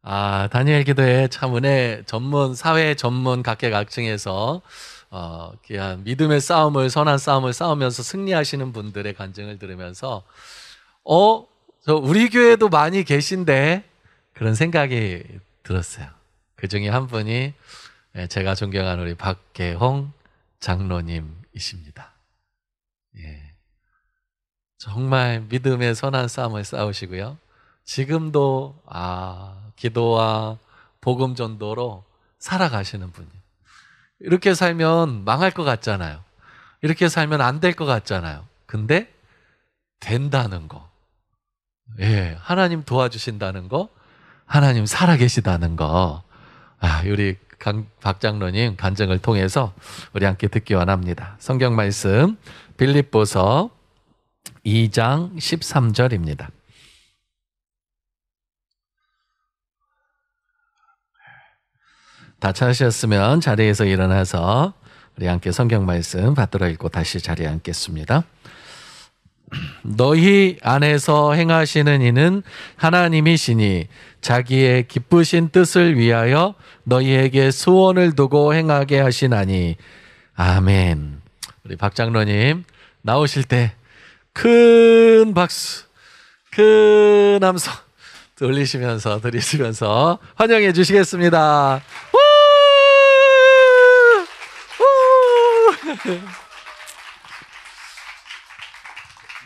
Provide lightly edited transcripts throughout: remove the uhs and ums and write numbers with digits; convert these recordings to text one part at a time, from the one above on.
다니엘 기도회 참 은혜 전문, 사회 전문 각계각층에서 귀한 믿음의 싸움을, 선한 싸움을 싸우면서 승리하시는 분들의 간증을 들으면서 저 우리 교회도 많이 계신데 그런 생각이 들었어요. 그 중에 한 분이 제가 존경하는 우리 박계홍 장로님이십니다. 예. 정말 믿음의 선한 싸움을 싸우시고요. 지금도 기도와 복음 전도로 살아가시는 분이에요. 이렇게 살면 망할 것 같잖아요. 이렇게 살면 안 될 것 같잖아요. 근데 된다는 거. 예, 하나님 도와주신다는 거, 하나님 살아계시다는 거. 우리 박 장로님 간증을 통해서 우리 함께 듣기 원합니다. 성경 말씀 빌립보서 2장 13절입니다. 다 찾으셨으면 자리에서 일어나서 우리 함께 성경 말씀 받들어 읽고 다시 자리에 앉겠습니다. 너희 안에서 행하시는 이는 하나님이시니 자기의 기쁘신 뜻을 위하여 너희에게 소원을 두고 행하게 하시나니. 아멘. 우리 박 장로님 나오실 때 큰 박수, 큰 함성 들리시면서 환영해 주시겠습니다.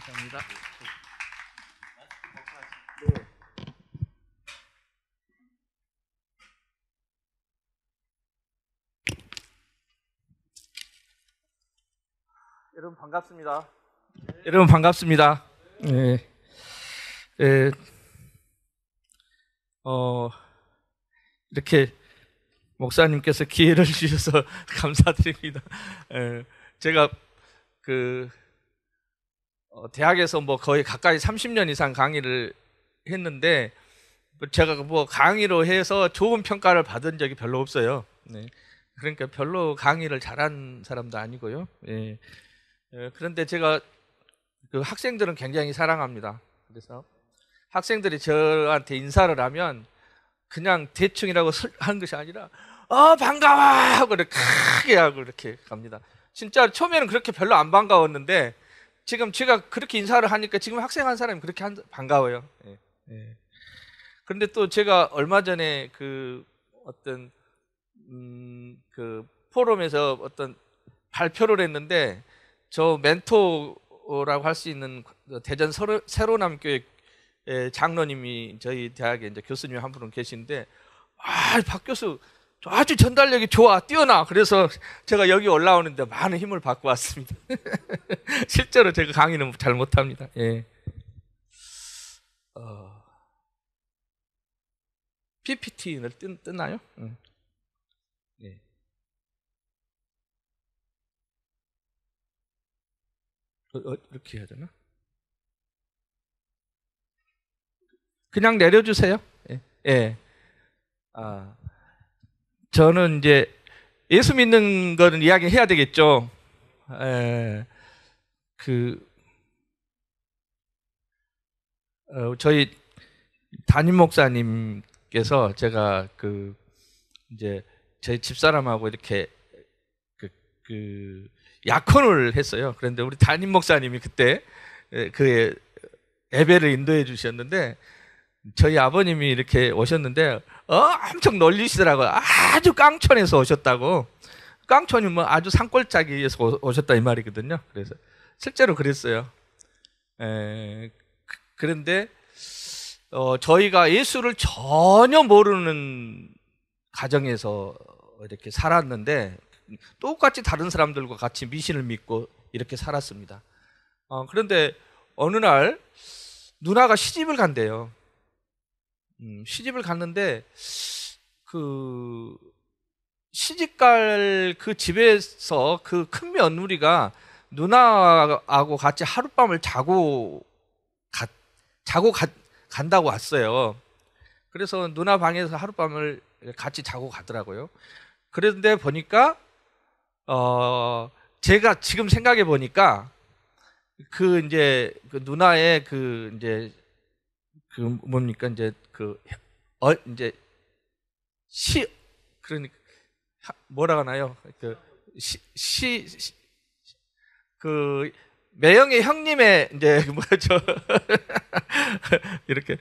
감사합니다. 여러분 반갑습니다. 여러분 반갑습니다. 네. 이렇게 목사님께서 기회를 주셔서 감사드립니다. 제가 대학에서 거의 가까이 30년 이상 강의를 했는데 제가 강의로 해서 좋은 평가를 받은 적이 별로 없어요. 네. 그러니까 별로 강의를 잘한 사람도 아니고요. 예. 그런데 제가 학생들은 굉장히 사랑합니다. 그래서 학생들이 저한테 인사를 하면 그냥 대충이라고 하는 것이 아니라 반가워 하고 이렇게 크게 하고 이렇게 갑니다. 진짜 처음에는 그렇게 별로 안 반가웠는데 지금 제가 그렇게 인사를 하니까 지금 학생 한 사람이 그렇게 반가워요. 예. 예. 그런데 또 제가 얼마 전에 어떤 포럼에서 어떤 발표를 했는데 저 멘토라고 할 수 있는 대전 새로남교회 장로님이 저희 대학에 이제 교수님 한 분은 계신데 박 교수 아주 전달력이 좋아, 뛰어나. 그래서 제가 여기 올라오는데 많은 힘을 받고 왔습니다. 실제로 제가 강의는 잘 못합니다. 예. PPT를 뜨나요? 예. 이렇게 해야 되나? 그냥 내려주세요. 예. 예. 저는 이제 예수 믿는 거는 이야기해야 되겠죠. 저희 담임 목사님께서 제가 이제 저희 집사람하고 이렇게 약혼을 했어요. 그런데 우리 담임 목사님이 그때 그 예배를 인도해 주셨는데 저희 아버님이 이렇게 오셨는데 엄청 놀리시더라고요. 아주 깡촌에서 오셨다고. 깡촌이 아주 산골짜기에서 오셨다 이 말이거든요. 그래서 실제로 그랬어요. 그런데 저희가 예수를 전혀 모르는 가정에서 이렇게 살았는데 똑같이 다른 사람들과 같이 미신을 믿고 이렇게 살았습니다. 그런데 어느 날 누나가 시집을 간대요. 시집을 갔는데 시집갈 그 집에서 그 큰 며느리가 누나하고 같이 하룻밤을 자고 간다고 왔어요. 그래서 누나 방에서 하룻밤을 같이 자고 가더라고요. 그런데 보니까 제가 지금 생각해 보니까 이제 누나의 뭡니까 이제 이제 그러니까 뭐라 하나요? 그 매형의 형님의 이제 뭐죠? 이렇게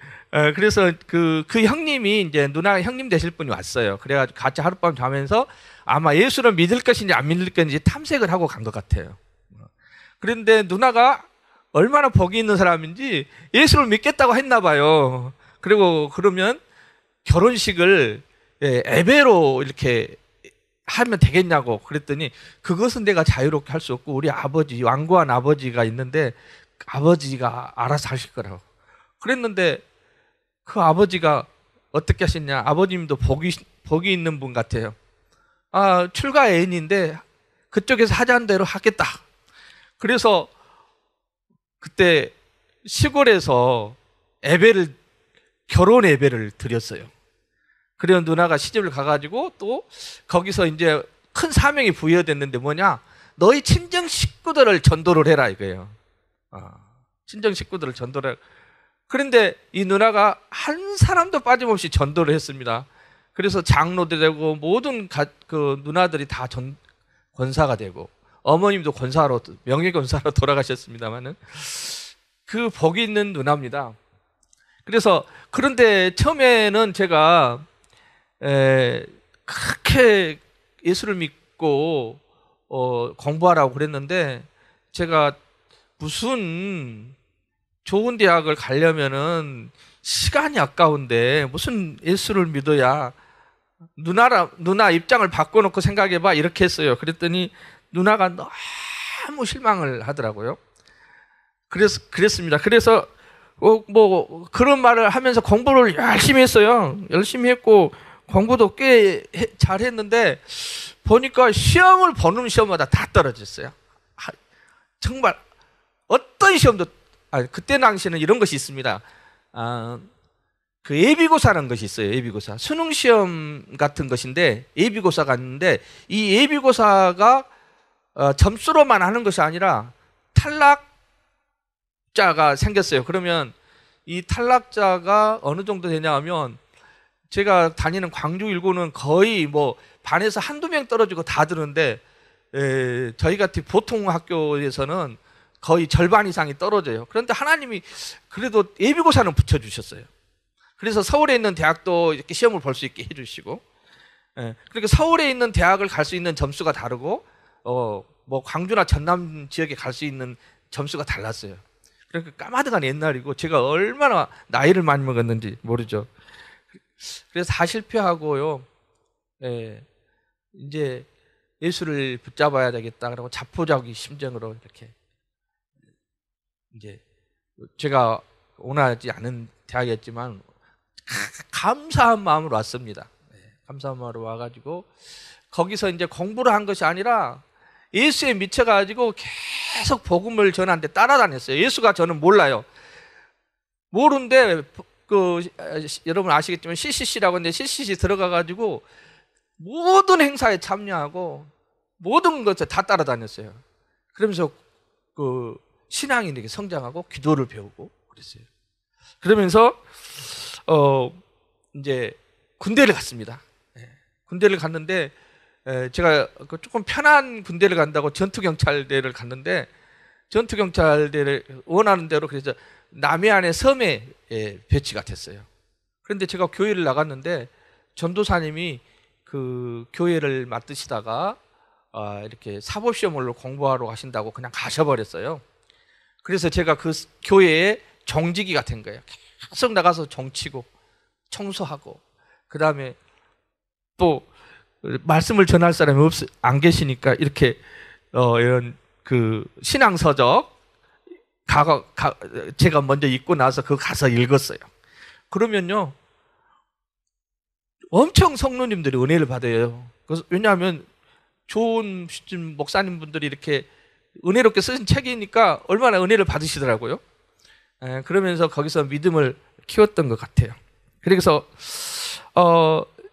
그래서 그 형님이 이제 누나 형님 되실 분이 왔어요. 그래가지고 같이 하룻밤 자면서 아마 예수를 믿을 것인지 안 믿을 것인지 탐색을 하고 간 것 같아요. 그런데 누나가 얼마나 복이 있는 사람인지 예수를 믿겠다고 했나 봐요. 그리고 그러면 결혼식을 예배로 이렇게 하면 되겠냐고 그랬더니 그것은 내가 자유롭게 할 수 없고 우리 아버지, 완고한 아버지가 있는데 아버지가 알아서 하실 거라고 그랬는데 그 아버지가 어떻게 하셨냐. 아버님도 복이 있는 분 같아요. 출가 애인인데 그쪽에서 하자는 대로 하겠다. 그래서 그때 시골에서 결혼 예배를 드렸어요. 그래서 누나가 시집을 가가지고 또 거기서 이제 큰 사명이 부여됐는데 뭐냐? 너희 친정 식구들을 전도를 해라 이거예요. 친정 식구들을 전도를 해라. 그런데 이 누나가 한 사람도 빠짐없이 전도를 했습니다. 그래서 장로도 되고 모든 그 누나들이 다 권사가 되고 어머님도 명예권사로 돌아가셨습니다만은 그 복이 있는 누나입니다. 그래서 그런데 처음에는 제가 그렇게 예수를 믿고 공부하라고 그랬는데 제가 무슨 좋은 대학을 가려면은 시간이 아까운데 무슨 예수를 믿어야 누나 입장을 바꿔놓고 생각해봐 이렇게 했어요. 그랬더니 누나가 너무 실망을 하더라고요. 그랬습니다. 그래서 뭐 그런 말을 하면서 공부를 열심히 했어요. 열심히 했고 공부도 꽤 잘했는데 보니까 시험을 보는 시험마다 다 떨어졌어요. 정말 어떤 시험도 그때 당시에는 이런 것이 있습니다. 그 예비고사라는 것이 있어요. 예비고사 수능 시험 같은 것인데 예비고사가 있는데 이 예비고사가 점수로만 하는 것이 아니라 탈락자가 생겼어요. 그러면 이 탈락자가 어느 정도 되냐 하면 제가 다니는 광주 일고는 거의 뭐 반에서 한두 명 떨어지고 다 드는데 저희 같은 보통 학교에서는 거의 절반 이상이 떨어져요. 그런데 하나님이 그래도 예비고사는 붙여주셨어요. 그래서 서울에 있는 대학도 이렇게 시험을 볼 수 있게 해주시고 그러니까 서울에 있는 대학을 갈 수 있는 점수가 다르고 뭐 광주나 전남 지역에 갈 수 있는 점수가 달랐어요. 그러니까 까마득한 옛날이고 제가 얼마나 나이를 많이 먹었는지 모르죠. 그래서 다 실패하고요. 이제 예수를 붙잡아야 되겠다. 그러고 자포자기 심정으로 이렇게 이제 제가 원하지 않은 대학이었지만 감사한 마음으로 왔습니다. 감사한 마음으로 와가지고 거기서 이제 공부를 한 것이 아니라 예수에 미쳐가지고 계속 복음을 전하는데 따라다녔어요. 예수가 저는 몰라요. 모르는데 여러분 아시겠지만 CCC라고 하는데 CCC 들어가가지고 모든 행사에 참여하고 모든 것을 다 따라다녔어요. 그러면서 신앙이 이렇게 성장하고 기도를 배우고 그랬어요. 그러면서 이제 군대를 갔습니다. 군대를 갔는데 제가 조금 편한 군대를 간다고 전투경찰대를 갔는데 전투경찰대를 원하는 대로 그래서 남해안의 섬에 배치가 됐어요. 그런데 제가 교회를 나갔는데 전도사님이 그 교회를 맡으시다가 이렇게 사법시험을 공부하러 가신다고 그냥 가셔버렸어요. 그래서 제가 그 교회에 정직이가 된 거예요. 계속 나가서 정치고 청소하고 그 다음에 또 말씀을 전할 사람이 안 계시니까 이렇게 이런 그 신앙서적 제가 먼저 읽고 나서 그거 가서 읽었어요. 그러면요 엄청 성도님들이 은혜를 받아요. 그래서 왜냐하면 좋은 목사님분들이 이렇게 은혜롭게 쓰신 책이니까 얼마나 은혜를 받으시더라고요. 그러면서 거기서 믿음을 키웠던 것 같아요. 그래서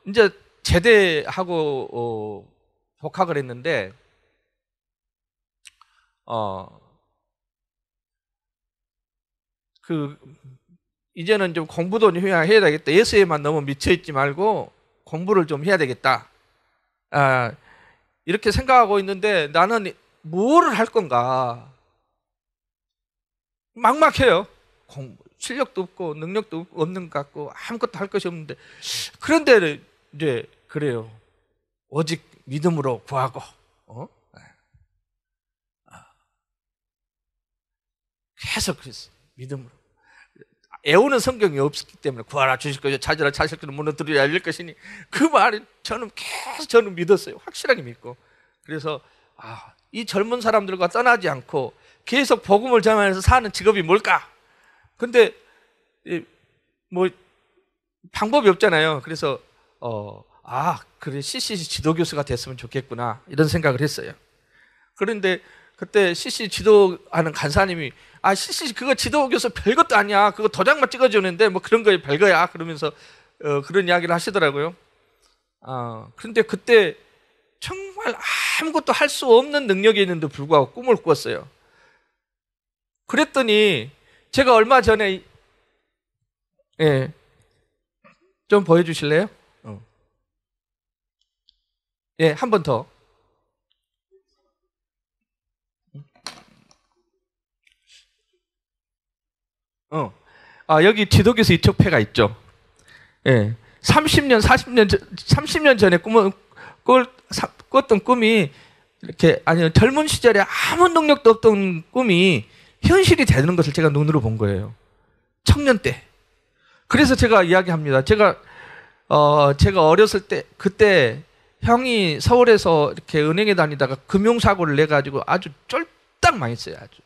이제 제대하고 복학을 했는데 이제는 좀 공부도 해야 되겠다. 예수에만 너무 미쳐있지 말고 공부를 좀 해야 되겠다. 이렇게 생각하고 있는데 나는 뭐를 할 건가? 막막해요. 실력도 없고 능력도 없는 것 같고 아무것도 할 것이 없는데 그런데 이제 그래요. 오직 믿음으로 구하고 계속 그랬어요. 믿음으로. 애우는 성경이 없기 때문에 구하라 주실 것이요 찾으라 찾을 것을 무너뜨리라 열릴 것이니 그 말을 저는 믿었어요. 확실하게 믿고. 그래서 이 젊은 사람들과 떠나지 않고 계속 복음을 전하면서 사는 직업이 뭘까? 근데 뭐 방법이 없잖아요. 그래서 그래 CCC 지도교수가 됐으면 좋겠구나 이런 생각을 했어요. 그런데 그때 CCC 지도하는 간사님이 CCC 그거 지도교수 별것도 아니야. 그거 도장만 찍어주는데 뭐 그런 거에 별거야. 그러면서 그런 이야기를 하시더라고요. 그런데 그때 정말 아무것도 할 수 없는 능력이 있는데 불구하고 꿈을 꾸었어요. 그랬더니 제가 얼마 전에 좀 보여주실래요? 한 번 더. 여기 지도교수 이쪽패가 있죠. 30년 전에 꿨던 꿈이 이렇게 젊은 시절에 아무 능력도 없던 꿈이 현실이 되는 것을 제가 눈으로 본 거예요. 청년 때. 그래서 제가 이야기합니다. 제가 어렸을 때 그때 형이 서울에서 이렇게 은행에 다니다가 금융사고를 내가지고 아주 쫄딱 망했어요. 아주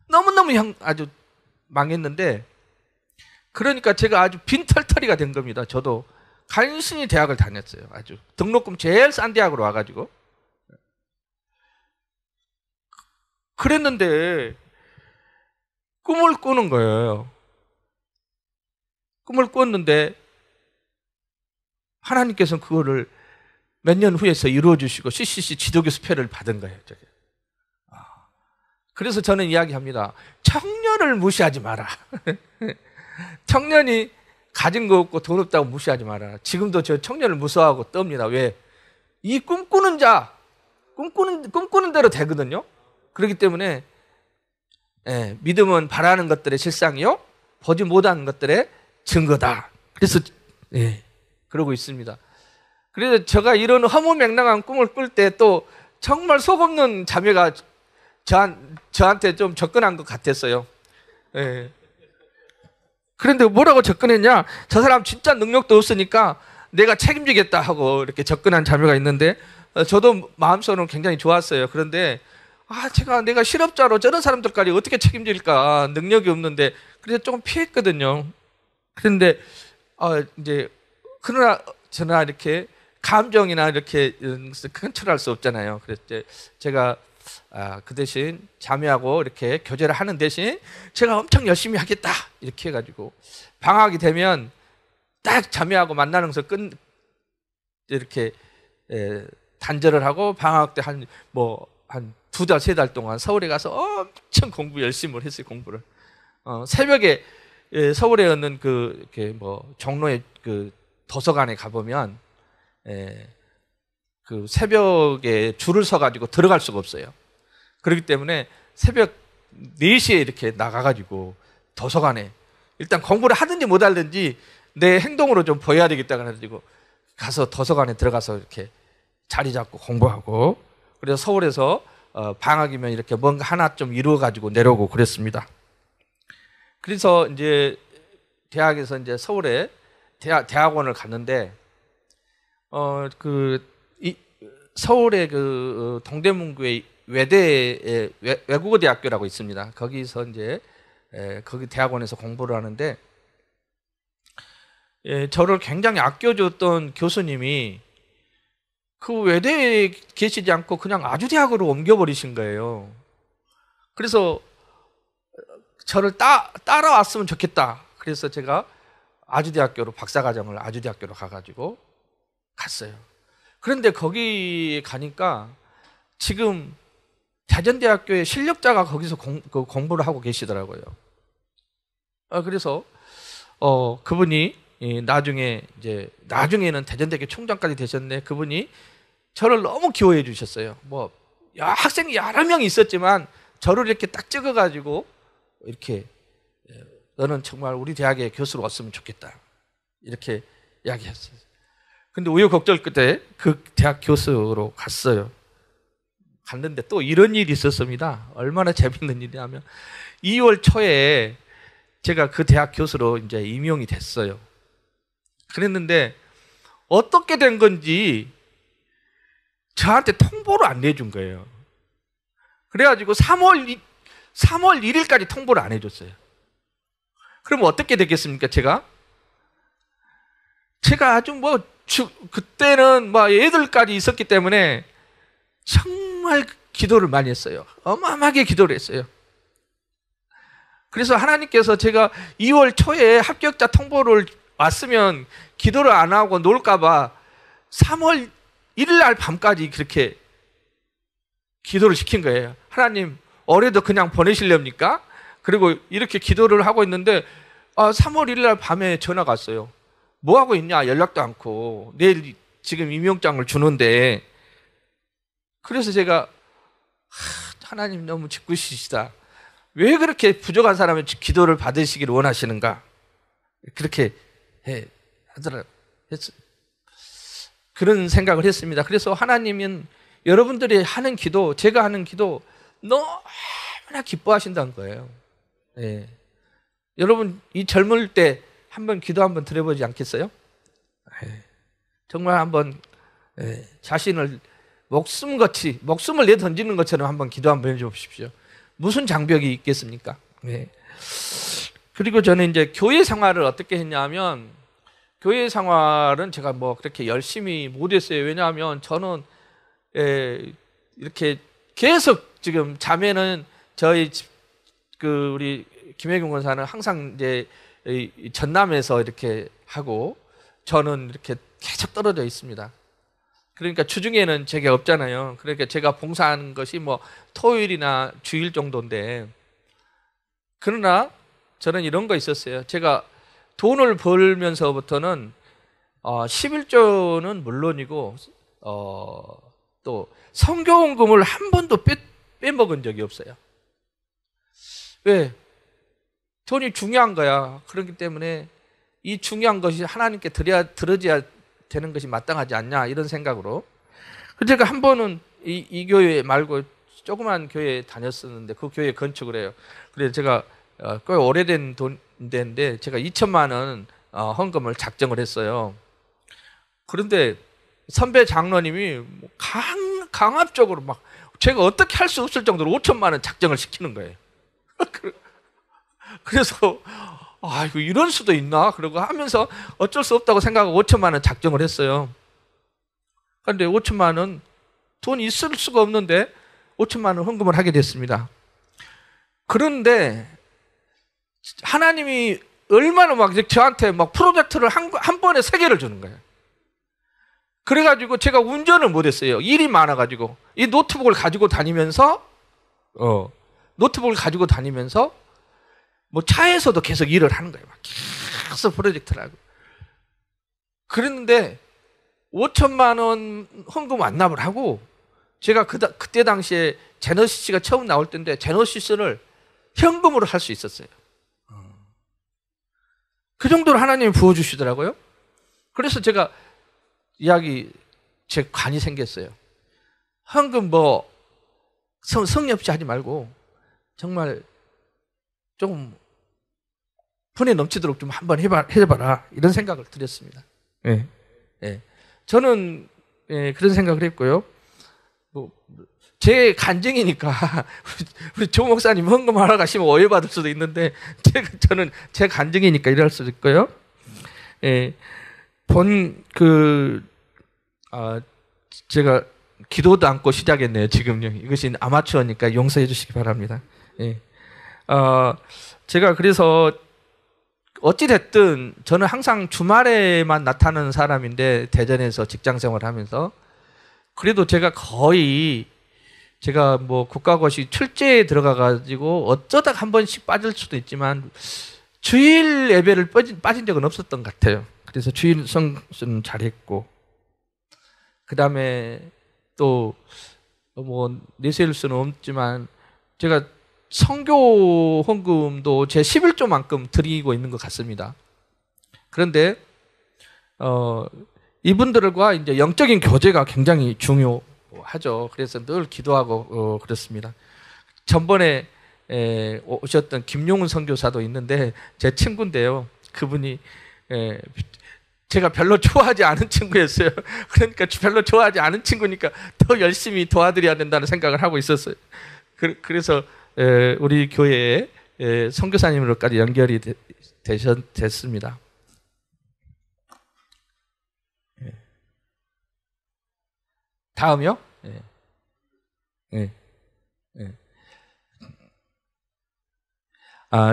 너무너무 아주 망했는데 그러니까 제가 아주 빈털터리가 된 겁니다. 저도 간신히 대학을 다녔어요. 아주 등록금 제일 싼 대학으로 와가지고 그랬는데 꿈을 꾸는 거예요. 꿈을 꿨는데 하나님께서는 그거를 몇 년 후에서 이루어 주시고 CCC 지도교수 패를 받은 거예요. 저게. 그래서 저는 이야기합니다. 청년을 무시하지 마라. 청년이 가진 거 없고 돈 없다고 무시하지 마라. 지금도 저 청년을 무서워하고 떱니다. 왜? 이 꿈꾸는 자, 꿈꾸는 대로 되거든요. 그렇기 때문에 믿음은 바라는 것들의 실상이요 보지 못하는 것들의 증거다. 그래서 그러고 있습니다. 그래서 제가 이런 허무맹랑한 꿈을 꿀 때 또 정말 속없는 자매가 저한테 좀 접근한 것 같았어요. 그런데 뭐라고 접근했냐? 저 사람 진짜 능력도 없으니까 내가 책임지겠다 하고 이렇게 접근한 자매가 있는데 저도 마음속으로는 굉장히 좋았어요. 그런데 내가 실업자로 저런 사람들까지 어떻게 책임질까? 능력이 없는데 그래서 조금 피했거든요. 그런데 그러나 저나 이렇게 감정이나 이렇게 컨트롤할 수 없잖아요. 그래서 제가 그 대신 자매하고 이렇게 교제를 하는 대신 제가 엄청 열심히 하겠다 이렇게 해가지고 방학이 되면 딱 자매하고 만나는 것을 이렇게 단절을 하고 방학 때 한 2달, 3달 동안 서울에 가서 엄청 공부 열심히 했어요. 공부를 새벽에 서울에 있는 이렇게 종로에 도서관에 가보면 그 새벽에 줄을 서가지고 들어갈 수가 없어요. 그렇기 때문에 새벽 4시에 이렇게 나가가지고 도서관에 일단 공부를 하든지 못하든지 내 행동으로 좀 보여야 되겠다 그래가지고 가서 도서관에 들어가서 이렇게 자리 잡고 공부하고 그래서 서울에서 방학이면 이렇게 뭔가 하나 좀 이루어가지고 내려오고 그랬습니다. 그래서 이제 대학에서 이제 서울에 대학원을 갔는데 서울의 동대문구에 외대 외국어 대학교라고 있습니다. 거기서 이제 거기 대학원에서 공부를 하는데 저를 굉장히 아껴줬던 교수님이 그 외대에 계시지 않고 그냥 아주대학으로 옮겨버리신 거예요. 그래서 저를 따라왔으면 좋겠다. 그래서 제가 아주대학교로 박사과정을 아주대학교로 가가지고 갔어요. 그런데 거기 가니까 지금 대전대학교의 실력자가 거기서 공부를 하고 계시더라고요. 그래서 그분이 나중에는 대전대학교 총장까지 되셨네. 그분이 저를 너무 기호해 주셨어요. 뭐 학생이 여러 명이 있었지만 저를 이렇게 딱 찍어가지고 이렇게 너는 정말 우리 대학의 교수로 왔으면 좋겠다 이렇게 이야기했어요. 근데 우여곡절 끝에 그 대학 교수로 갔어요. 갔는데 또 이런 일이 있었습니다. 얼마나 재밌는 일이냐면 2월 초에 제가 그 대학 교수로 이제 임용이 됐어요. 그랬는데 어떻게 된 건지 저한테 통보를 안 내준 거예요. 그래가지고 3월 1일까지 통보를 안 해줬어요. 그럼 어떻게 됐겠습니까? 제가 아주 그때는 애들까지 있었기 때문에 정말 기도를 많이 했어요. 어마어마하게 기도를 했어요. 그래서 하나님께서 제가 2월 초에 합격자 통보를 왔으면 기도를 안 하고 놀까봐 3월 1일 날 밤까지 그렇게 기도를 시킨 거예요. 하나님, 올해도 그냥 보내시렵니까? 그리고 이렇게 기도를 하고 있는데 3월 1일 날 밤에 전화가 왔어요. 뭐 하고 있냐? 연락도 않고 내일 지금 임용장을 주는데. 그래서 제가 하나님 너무 짓궂으시다. 왜 그렇게 부족한 사람의 기도를 받으시기를 원하시는가? 그렇게 하더라고요. 그런 생각을 했습니다. 그래서 하나님은 여러분들이 하는 기도, 제가 하는 기도 너무나 기뻐하신다는 거예요. 네. 여러분 이 젊을 때 한번 기도 한번 드려보지 않겠어요? 네. 정말 한번 자신을 목숨을 내 던지는 것처럼 한번 기도 한번 해주십시오. 무슨 장벽이 있겠습니까? 네. 그리고 저는 이제 교회 생활을 어떻게 했냐면, 교회 생활은 제가 그렇게 열심히 못했어요. 왜냐하면 저는 이렇게 계속 지금 자매는 저희 우리 김혜경 권사는 항상 이제 전남에서 이렇게 하고 저는 이렇게 계속 떨어져 있습니다. 그러니까 주중에는 제가 없잖아요. 그러니까 제가 봉사하는 것이 토요일이나 주일 정도인데, 그러나 저는 이런 거 있었어요. 제가 돈을 벌면서부터는 11조는 물론이고 또 성교원금을 한 번도 빼먹은 적이 없어요. 왜? 돈이 중요한 거야. 그렇기 때문에 이 중요한 것이 하나님께 들어져야 되는 것이 마땅하지 않냐, 이런 생각으로. 그래서 제가 한 번은 이 교회 말고 조그만 교회에 다녔었는데 그 교회 건축을 해요. 그래서 제가 꽤 오래된 돈인데 제가 2천만 원 헌금을 작정을 했어요. 그런데 선배 장로님이 강압적으로 제가 어떻게 할 수 없을 정도로 5천만 원 작정을 시키는 거예요. 그래서 이거 이럴 수도 있나? 그러고 하면서 어쩔 수 없다고 생각하고 5천만 원 작정을 했어요. 그런데 5천만 원 돈 있을 수가 없는데 5천만 원 헌금을 하게 됐습니다. 그런데 하나님이 얼마나 저한테 프로젝트를 한 번에 3개를 주는 거예요. 그래가지고 제가 운전을 못했어요. 일이 많아가지고 이 노트북을 가지고 다니면서 차에서도 계속 일을 하는 거예요. 계속 프로젝트를 하고. 그랬는데 5천만 원 헌금 완납을 하고, 제가 그때 당시에 제너시스가 처음 나올 때인데 제너시스를 현금으로 할 수 있었어요. 그 정도로 하나님이 부어주시더라고요. 그래서 제가 제 관이 생겼어요. 헌금 성의 없이 하지 말고 정말 조금 분에 넘치도록 좀 한번 해봐라, 이런 생각을 드렸습니다. 네. 네. 저는 그런 생각을 했고요. 제 간증이니까 우리 조 목사님 헌금하러 가시면 오해받을 수도 있는데 저는 제 간증이니까 이럴 수도 있고요. 제가 기도도 않고 시작했네요. 지금요. 이것이 아마추어니까 용서해 주시기 바랍니다. 제가 그래서 어찌됐든 저는 항상 주말에만 나타나는 사람인데, 대전에서 직장 생활하면서. 그래도 제가 국가고시 출제에 들어가가지고 어쩌다 한 번씩 빠질 수도 있지만 주일 예배를 빠진 적은 없었던 것 같아요. 그래서 주일 성수는 잘했고, 그 다음에 또 뭐 내세울 수는 없지만 제가 선교 헌금도 제 11조만큼 드리고 있는 것 같습니다. 그런데 이분들과 이제 영적인 교제가 굉장히 중요하죠. 그래서 늘 기도하고 그렇습니다. 전번에 오셨던 김용훈 선교사도 있는데 제 친구인데요. 그분이 제가 별로 좋아하지 않은 친구였어요. 그러니까 별로 좋아하지 않은 친구니까 더 열심히 도와드려야 된다는 생각을 하고 있었어요. 그래서 우리 교회에 선교사님으로까지 연결이 됐습니다. 다음이요?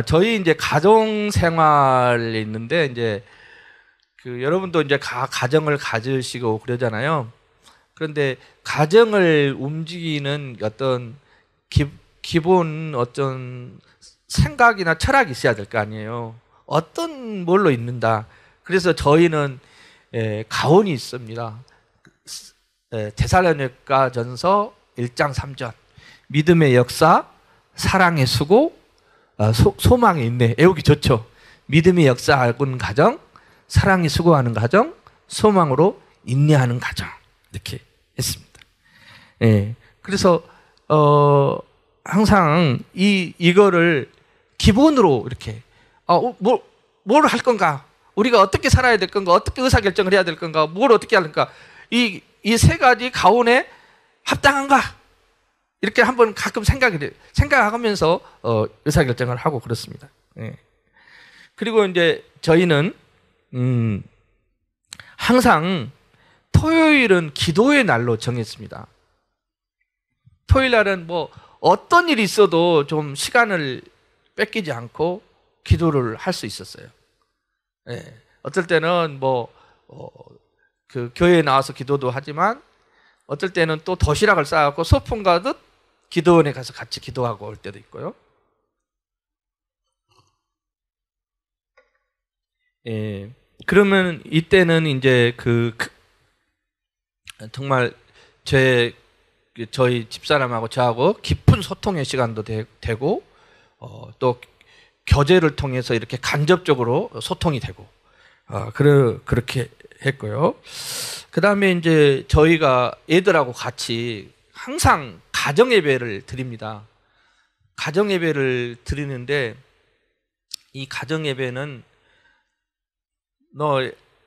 저희 이제 가정 생활이 있는데 이제 여러분도 이제 가정을 가지시고 그러잖아요. 그런데 가정을 움직이는 어떤 기본 어떤 생각이나 철학이 있어야 될 거 아니에요. 어떤 뭘로 있는다. 그래서 저희는 가온이 있습니다. 데살로니가전서 1장 3절. 믿음의 역사, 사랑의 수고, 소망의 인내. 애우기 좋죠. 믿음의 역사하는 가정, 사랑이 수고하는 가정, 소망으로 인내하는 가정. 이렇게 했습니다. 그래서 항상 이거를 기본으로 이렇게 뭘 할 건가? 우리가 어떻게 살아야 될 건가? 어떻게 의사결정을 해야 될 건가? 뭘 어떻게 할 건가? 이 세 가지 가운에 합당한가? 이렇게 한번 가끔 생각하면서 의사결정을 하고 그렇습니다. 그리고 이제 저희는 항상 토요일은 기도의 날로 정했습니다. 토요일 날은 뭐 어떤 일이 있어도 좀 시간을 뺏기지 않고 기도를 할 수 있었어요. 어떨 때는 교회에 나와서 기도도 하지만 어떨 때는 또 도시락을 싸갖고 소풍 가듯 기도원에 가서 같이 기도하고 올 때도 있고요. 그러면 이때는 이제 정말 저희 집사람하고 저하고 깊은 소통의 시간도 되고 또 교제를 통해서 이렇게 간접적으로 소통이 되고 그렇게 했고요. 그 다음에 이제 저희가 애들하고 같이 항상 가정 예배를 드립니다. 가정 예배를 드리는데 이 가정 예배는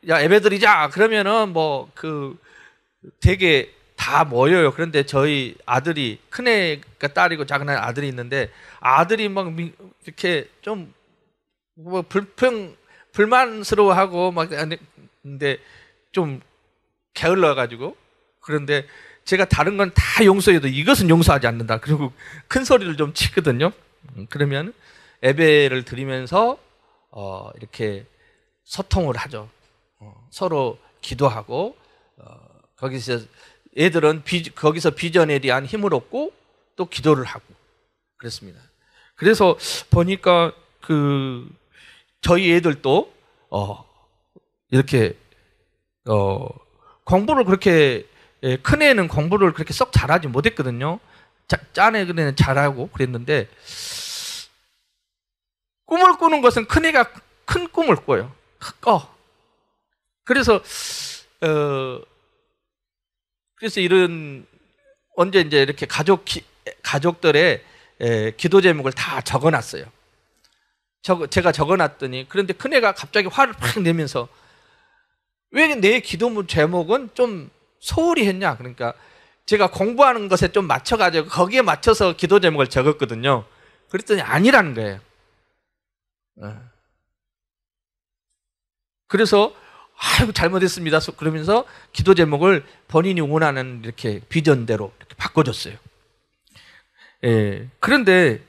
야 예배 드리자 그러면은 되게 다 모여요. 그런데 저희 아들이 큰애가 딸이고 작은 아들이 있는데 아들이 막 이렇게 좀 불만스러워하고 근데 좀 게을러가지고 그런데 제가 다른 건 다 용서해도 이것은 용서하지 않는다. 그리고 큰 소리를 좀 치거든요. 그러면 예배를 드리면서 이렇게 소통을 하죠. 서로 기도하고 거기서 애들은 거기서 비전에 대한 힘을 얻고 또 기도를 하고 그렇습니다. 그래서 보니까 저희 애들도 이렇게 공부를 그렇게 큰 애는 공부를 그렇게 썩 잘하지 못했거든요. 짠 애는 잘하고 그랬는데 꿈을 꾸는 것은 큰 애가 큰 꿈을 꿔요. 그래서 언제 이제 이렇게 가족들의 기도 제목을 다 적어놨어요. 제가 적어놨더니 그런데 큰애가 갑자기 화를 팍 내면서 왜 내 기도 제목은 좀 소홀히 했냐? 그러니까 제가 공부하는 것에 좀 맞춰가지고 거기에 맞춰서 기도 제목을 적었거든요. 그랬더니 아니라는 거예요. 그래서 아이고 잘못했습니다. 그러면서 기도 제목을 본인이 원하는 이렇게 비전대로 이렇게 바꿔줬어요. 그런데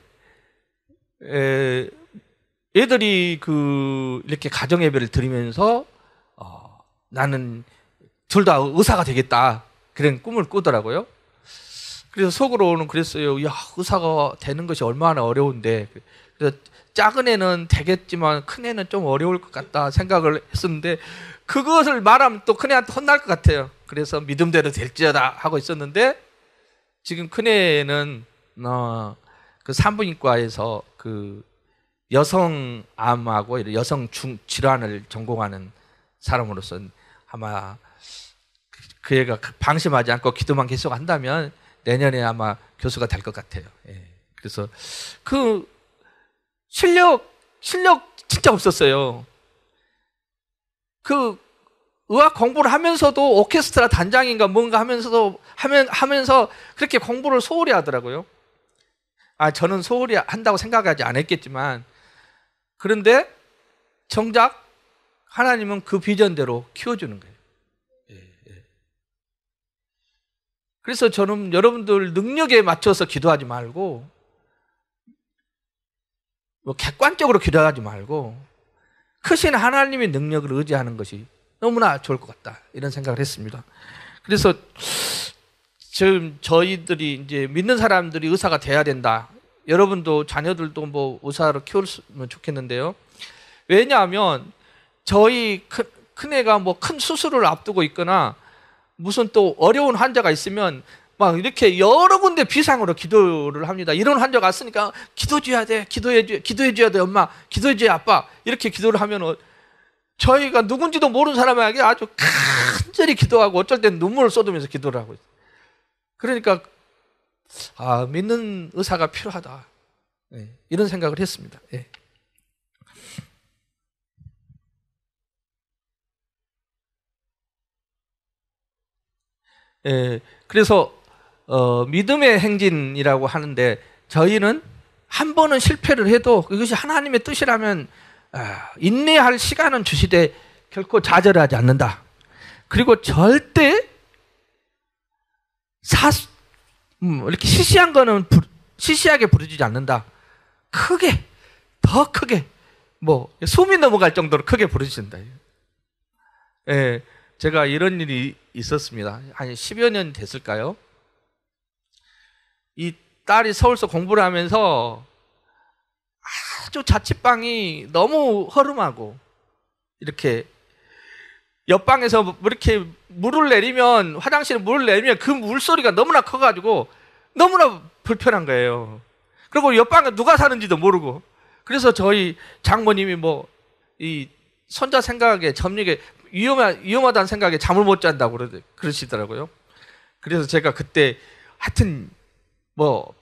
애들이 이렇게 가정 예배를 드리면서 나는 둘 다 의사가 되겠다 그런 꿈을 꾸더라고요. 그래서 속으로는 그랬어요. 야 의사가 되는 것이 얼마나 어려운데 그래서 작은 애는 되겠지만 큰 애는 좀 어려울 것 같다 생각을 했었는데, 그것을 말하면 또 큰 애한테 혼날 것 같아요. 그래서 믿음대로 될지어다 하고 있었는데, 지금 큰 애는 그 산부인과에서 그 여성암하고 여성 질환을 전공하는 사람으로서 아마 그 애가 방심하지 않고 기도만 계속 한다면 내년에 아마 교수가 될 것 같아요. 예. 그래서 그 실력 진짜 없었어요. 그 의학 공부를 하면서도 오케스트라 단장인가 뭔가 하면서 그렇게 공부를 소홀히 하더라고요. 저는 소홀히 한다고 생각하지 않았겠지만, 그런데 정작 하나님은 그 비전대로 키워주는 거예요. 그래서 저는 여러분들 능력에 맞춰서 기도하지 말고, 객관적으로 기도하지 말고 크신 하나님의 능력을 의지하는 것이 너무나 좋을 것 같다, 이런 생각을 했습니다. 그래서 지금 저희들이 이제 믿는 사람들이 의사가 돼야 된다. 여러분도 자녀들도 뭐 의사로 키우면 좋겠는데요. 왜냐하면 저희 큰애가 뭐 큰 수술을 앞두고 있거나 무슨 또 어려운 환자가 있으면 막 이렇게 여러 군데 비상으로 기도를 합니다. 이런 환자가 왔으니까 기도해줘야 돼, 기도해줘야 돼, 엄마, 기도해줘야 아빠, 이렇게 기도를 하면 저희가 누군지도 모르는 사람에게 아주 간절히 기도하고 어쩔 땐 눈물을 쏟으면서 기도를 하고 있어요. 그러니까 믿는 의사가 필요하다, 이런 생각을 했습니다. 그래서 믿음의 행진이라고 하는데, 저희는 한 번은 실패를 해도 이것이 하나님의 뜻이라면 인내할 시간은 주시되 결코 좌절하지 않는다. 그리고 절대 이렇게 시시한 거는 시시하게 부르지 않는다. 크게, 더 크게, 숨이 넘어갈 정도로 크게 부르신다. 제가 이런 일이 있었습니다. 한 10여 년 됐을까요? 이 딸이 서울서 공부를 하면서 아주 자취방이 너무 허름하고, 이렇게 옆방에서 이렇게 물을 내리면, 화장실에 물을 내리면 그 물소리가 너무나 커가지고 너무나 불편한 거예요. 그리고 옆방에 누가 사는지도 모르고. 그래서 저희 장모님이 이 손자 생각에 점리게 위험하다는 생각에 잠을 못 잔다고 그러시더라고요. 그래서 제가 그때 하여튼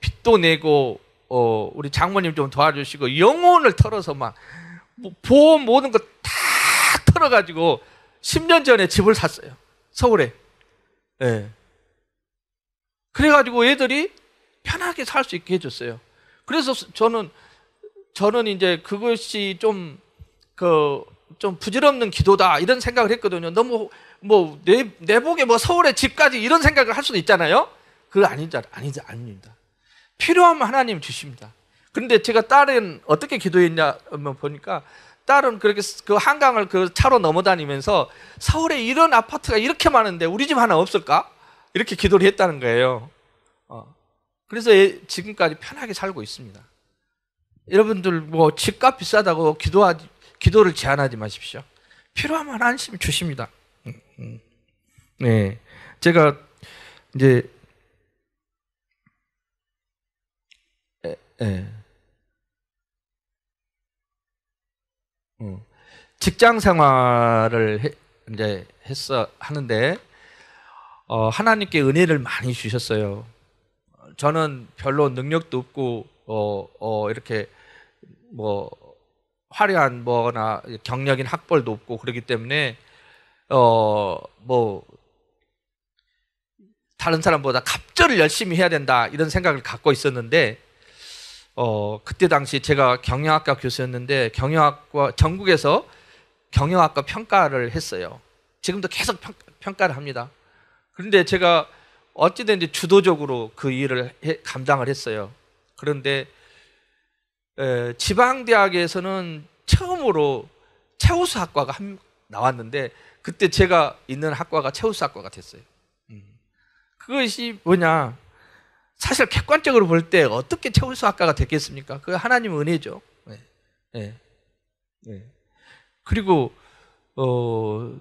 빚도 내고 우리 장모님 좀 도와주시고 영혼을 털어서 보험 모든 거 다 털어가지고 10년 전에 집을 샀어요, 서울에. 그래가지고 애들이 편하게 살 수 있게 해줬어요. 그래서 저는 이제 그것이 좀 부질없는 기도다, 이런 생각을 했거든요. 너무 내복에 서울에 집까지 이런 생각을 할 수도 있잖아요. 그거 아닙니다. 필요하면 하나님 주십니다. 그런데 제가 딸은 어떻게 기도했냐 보니까, 딸은 그렇게 그 한강을 그 차로 넘어다니면서 서울에 이런 아파트가 이렇게 많은데 우리 집 하나 없을까? 이렇게 기도를 했다는 거예요. 그래서 지금까지 편하게 살고 있습니다. 여러분들 집값 비싸다고 기도를 제한하지 마십시오. 필요하면 하나님 주십니다. 제가 이제 직장 생활을 이제 하는데 하나님께 은혜를 많이 주셨어요. 저는 별로 능력도 없고 이렇게 화려한 경력인 학벌도 없고 그렇기 때문에 다른 사람보다 갑절을 열심히 해야 된다, 이런 생각을 갖고 있었는데, 그때 당시 제가 경영학과 교수였는데 전국에서 경영학과 평가를 했어요. 지금도 계속 평가를 합니다. 그런데 제가 어찌됐든지 주도적으로 그 일을 감당을 했어요. 그런데 지방대학에서는 처음으로 최우수 학과가 나왔는데, 그때 제가 있는 학과가 최우수 학과가 됐어요. 그것이 뭐냐, 사실 객관적으로 볼 때 어떻게 최우수학과가 됐겠습니까? 그 하나님의 은혜죠. 네. 네. 네. 그리고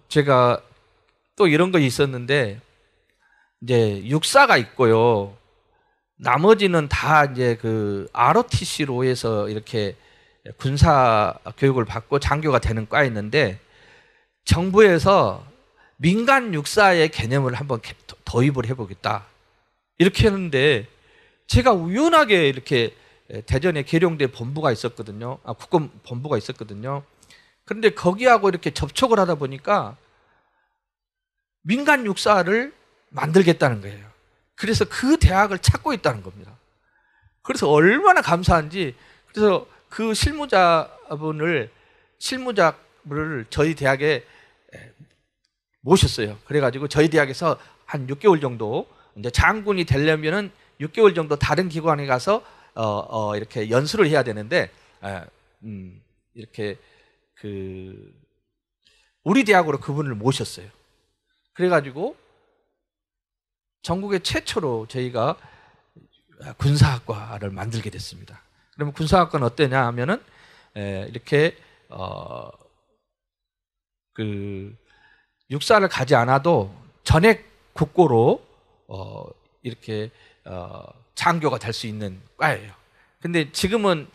제가 또 이런 거 있었는데, 이제 육사가 있고요. 나머지는 다 이제 그 ROTC로 해서 이렇게 군사 교육을 받고 장교가 되는 과였는데, 정부에서 민간 육사의 개념을 한번 도입을 해보겠다 이렇게 했는데, 제가 우연하게 이렇게 대전에 계룡대 본부가 있었거든요. 국군 본부가 있었거든요. 그런데 거기하고 이렇게 접촉을 하다 보니까 민간 육사를 만들겠다는 거예요. 그래서 그 대학을 찾고 있다는 겁니다. 그래서 얼마나 감사한지, 그래서 그 실무자를 저희 대학에 모셨어요. 그래가지고 저희 대학에서 한 6개월 정도, 이제 장군이 되려면은 6개월 정도 다른 기관에 가서 이렇게 연수를 해야 되는데, 이렇게 우리 대학으로 그분을 모셨어요. 그래가지고 전국에 최초로 저희가 군사학과를 만들게 됐습니다. 그러면 군사학과는 어떠냐 하면은 이렇게 육사를 가지 않아도 전액 국고로 이렇게 장교가 될 수 있는 과예요. 근데 지금은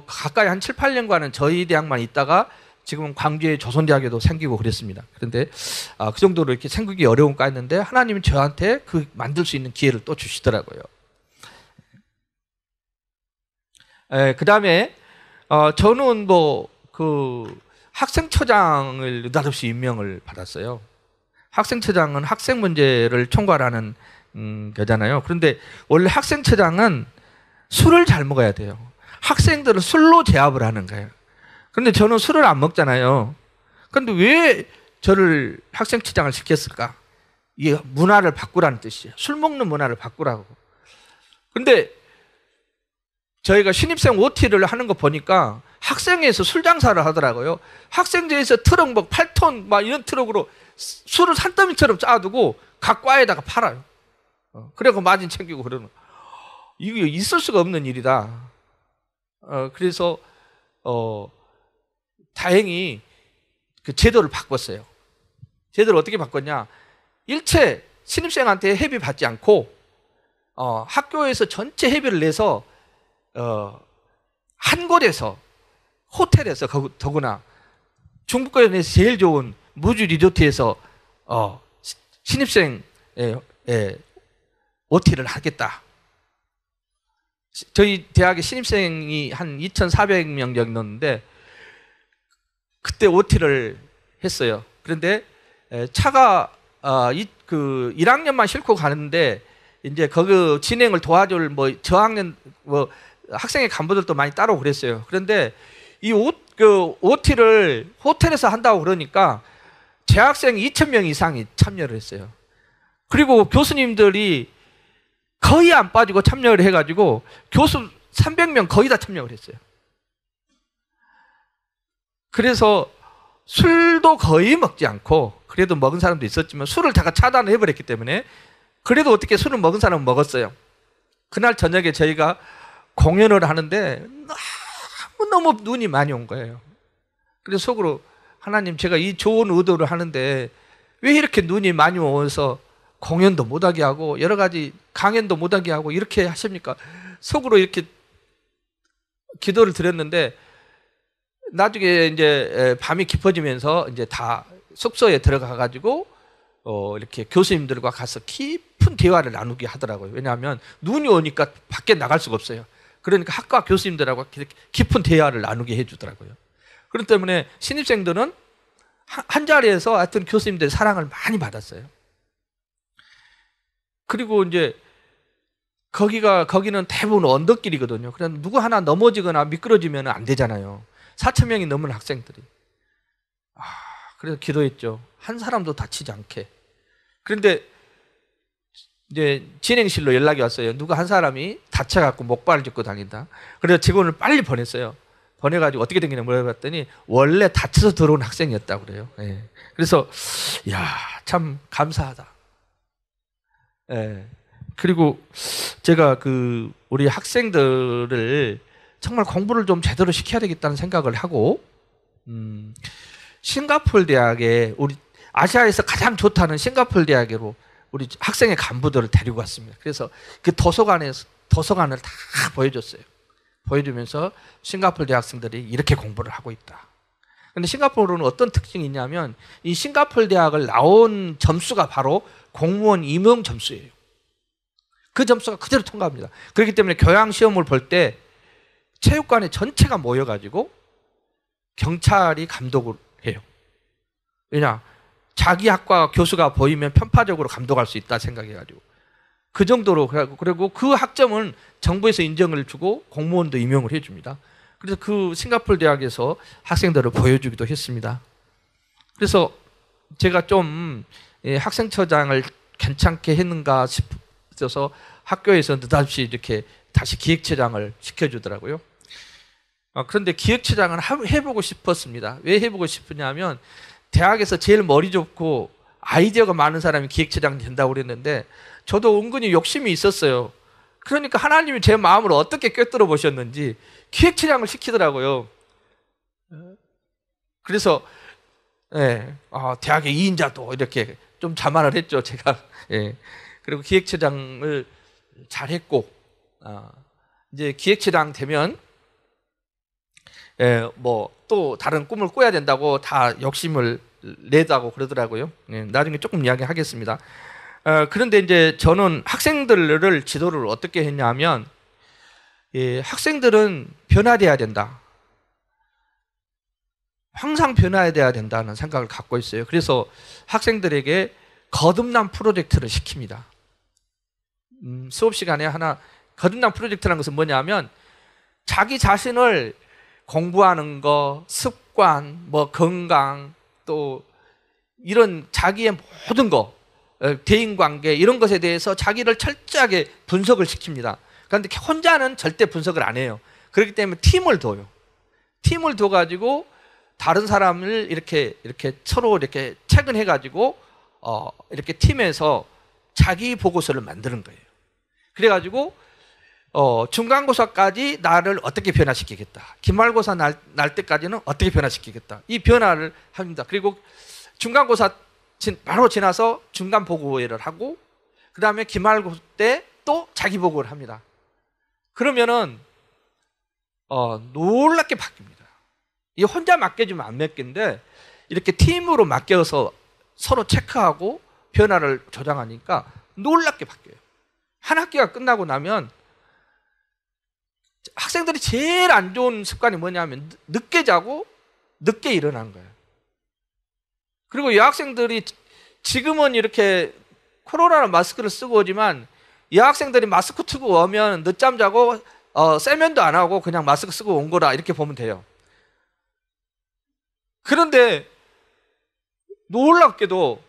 가까이 한 7, 8년간은 저희 대학만 있다가 지금은 광주의 조선대학에도 생기고 그랬습니다. 그런데 그 정도로 이렇게 생기기 어려운 과였는데, 하나님이 저한테 만들 수 있는 기회를 또 주시더라고요. 그 다음에 저는 학생처장을 느닷없이 임명을 받았어요. 학생처장은 학생 문제를 총괄하는 거잖아요. 그런데 원래 학생처장은 술을 잘 먹어야 돼요. 학생들을 술로 제압을 하는 거예요. 그런데 저는 술을 안 먹잖아요. 그런데 왜 저를 학생처장을 시켰을까? 이게 문화를 바꾸라는 뜻이에요. 술 먹는 문화를 바꾸라고. 그런데 저희가 신입생 OT를 하는 거 보니까 학생회에서 술 장사를 하더라고요. 학생제에서 트럭 8톤 이런 트럭으로 술을 산더미처럼 짜두고 각 과에다가 팔아요. 그래서 마진 챙기고 그러는. 이거 있을 수가 없는 일이다. 그래서 다행히 그 제도를 바꿨어요. 제도를 어떻게 바꿨냐? 일체 신입생한테 회비 받지 않고 학교에서 전체 회비를 내서 한 곳에서, 호텔에서, 더구나 중부권에서 제일 좋은 무주 리조트에서 신입생 OT를 하겠다. 저희 대학에 신입생이 한 2,400명 정도였는데 그때 OT를 했어요. 그런데 차가 1학년만 싣고 가는데, 이제 거기 진행을 도와줄 저학년 학생의 간부들도 많이 따로 그랬어요. 그런데 이 OT를 호텔에서 한다고 그러니까 재학생 2,000명 이상이 참여를 했어요. 그리고 교수님들이 거의 안 빠지고 참여를 해가지고 교수 300명 거의 다 참여를 했어요. 그래서 술도 거의 먹지 않고, 그래도 먹은 사람도 있었지만 술을 다 차단을 해버렸기 때문에, 그래도 어떻게 술을 먹은 사람은 먹었어요. 그날 저녁에 저희가 공연을 하는데 너무 눈이 많이 온 거예요. 그래서 속으로, 하나님, 제가 이 좋은 의도를 하는데 왜 이렇게 눈이 많이 오면서 공연도 못하게 하고 여러 가지 강연도 못하게 하고 이렇게 하십니까? 속으로 이렇게 기도를 드렸는데, 나중에 이제 밤이 깊어지면서 이제 다 숙소에 들어가 가지고 이렇게 교수님들과 가서 깊은 대화를 나누게 하더라고요. 왜냐하면 눈이 오니까 밖에 나갈 수가 없어요. 그러니까 학과 교수님들하고 깊은 대화를 나누게 해주더라고요. 그렇기 때문에 신입생들은 한 자리에서 하여튼 교수님들의 사랑을 많이 받았어요. 그리고 이제 거기는 대부분 언덕길이거든요. 그래서 누구 하나 넘어지거나 미끄러지면 안 되잖아요. 4,000명이 넘는 학생들이. 그래서 기도했죠. 한 사람도 다치지 않게. 그런데 이제 진행실로 연락이 왔어요. 누가 한 사람이 다쳐갖고 목발을 짚고 다닌다. 그래서 직원을 빨리 보냈어요. 보내가지고 어떻게 된 거냐 물어봤더니 원래 다쳐서 들어온 학생이었다고 그래요. 예. 그래서 참 감사하다. 예. 그리고 제가 우리 학생들을 정말 공부를 좀 제대로 시켜야 되겠다는 생각을 하고, 싱가포르 대학에 우리 아시아에서 가장 좋다는 싱가포르 대학으로 우리 학생의 간부들을 데리고 왔습니다. 그래서 그 도서관을 다 보여줬어요. 보여주면서 싱가포르 대학생들이 이렇게 공부를 하고 있다. 근데 싱가포르는 어떤 특징이 있냐면 이 싱가포르 대학을 나온 점수가 바로 공무원 임용 점수예요. 그 점수가 그대로 통과합니다. 그렇기 때문에 교양 시험을 볼 때 체육관에 전체가 모여가지고 경찰이 감독을 해요. 왜냐? 자기 학과 교수가 보이면 편파적으로 감독할 수 있다 생각해가지고 그 정도로. 그리고 그 학점은 정부에서 인정을 주고 공무원도 임용을 해줍니다. 그래서 그 싱가포르 대학에서 학생들을 보여주기도 했습니다. 그래서 제가 좀 학생처장을 괜찮게 했는가 싶어서 학교에서 느닷없이 이렇게 다시 기획처장을 시켜주더라고요. 그런데 기획처장은 해보고 싶었습니다. 왜 해보고 싶으냐면 대학에서 제일 머리 좋고 아이디어가 많은 사람이 기획처장 된다고 그랬는데 저도 은근히 욕심이 있었어요. 그러니까 하나님이 제 마음을 어떻게 꿰뚫어 보셨는지 기획처장을 시키더라고요. 그래서 대학의 2인자도 이렇게 좀 자만을 했죠, 제가. 그리고 기획처장을 잘했고, 이제 기획처장 되면 뭐 또 다른 꿈을 꿔야 된다고 다 욕심을 내다고 그러더라고요. 나중에 조금 이야기하겠습니다. 그런데 이제 저는 학생들을 지도를 어떻게 했냐면 학생들은 변화돼야 된다. 항상 변화돼야 된다는 생각을 갖고 있어요. 그래서 학생들에게 거듭남 프로젝트를 시킵니다. 수업 시간에 하나 거듭남 프로젝트라는 것은 뭐냐면 자기 자신을 공부하는 거, 습관, 뭐 건강, 또 이런 자기의 모든 거, 대인관계 이런 것에 대해서 자기를 철저하게 분석을 시킵니다. 그런데 혼자는 절대 분석을 안 해요. 그렇기 때문에 팀을 둬요. 팀을 둬가지고 다른 사람을 이렇게 서로 이렇게 체근해가지고 이렇게 팀에서 자기 보고서를 만드는 거예요. 그래가지고 중간고사까지 나를 어떻게 변화시키겠다. 기말고사 날 때까지는 어떻게 변화시키겠다. 이 변화를 합니다. 그리고 중간고사 바로 지나서 중간 보고회를 하고 그 다음에 기말고사 때 또 자기 보고를 합니다. 그러면은 놀랍게 바뀝니다. 이 혼자 맡겨주면 안 맡긴데 이렇게 팀으로 맡겨서 서로 체크하고 변화를 조장하니까 놀랍게 바뀌어요. 한 학기가 끝나고 나면 학생들이 제일 안 좋은 습관이 뭐냐면 늦게 자고 늦게 일어나는 거예요. 그리고 여학생들이 지금은 이렇게 코로나는 마스크를 쓰고 오지만 여학생들이 마스크 쓰고 오면 늦잠 자고 세면도 안 하고 그냥 마스크 쓰고 온 거라 이렇게 보면 돼요. 그런데 놀랍게도